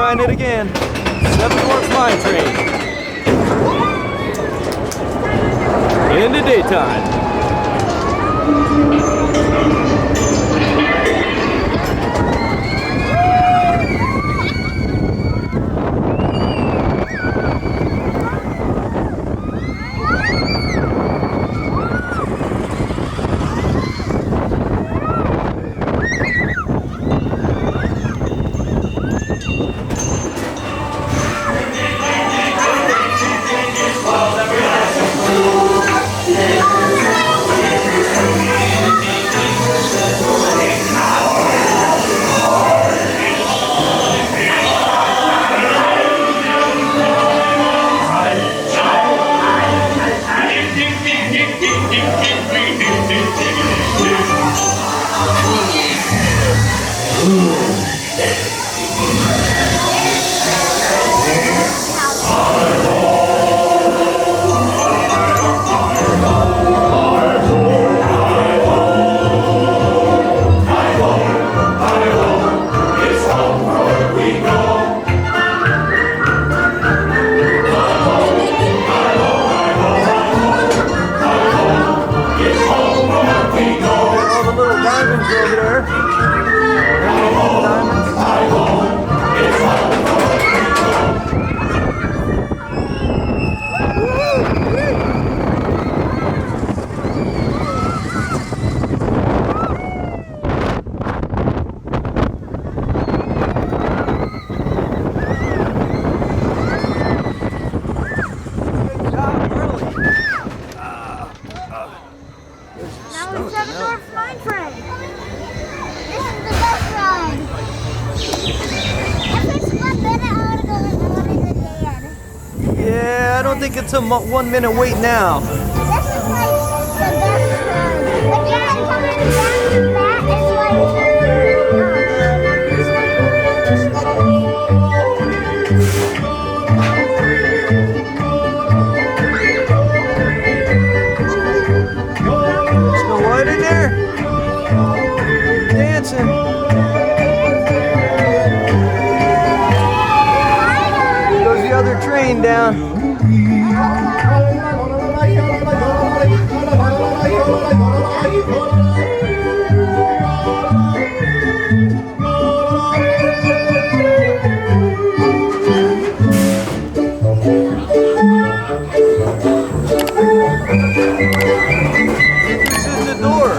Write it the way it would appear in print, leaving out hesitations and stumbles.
trying it again. Seven Dwarfs Mine Train. In the daytime. Yeah, I don't think it's a 1 minute wait now. This is like the best ride. But yeah, coming down to that is Snow White in there? Dancing. There goes the other train down. This is the door.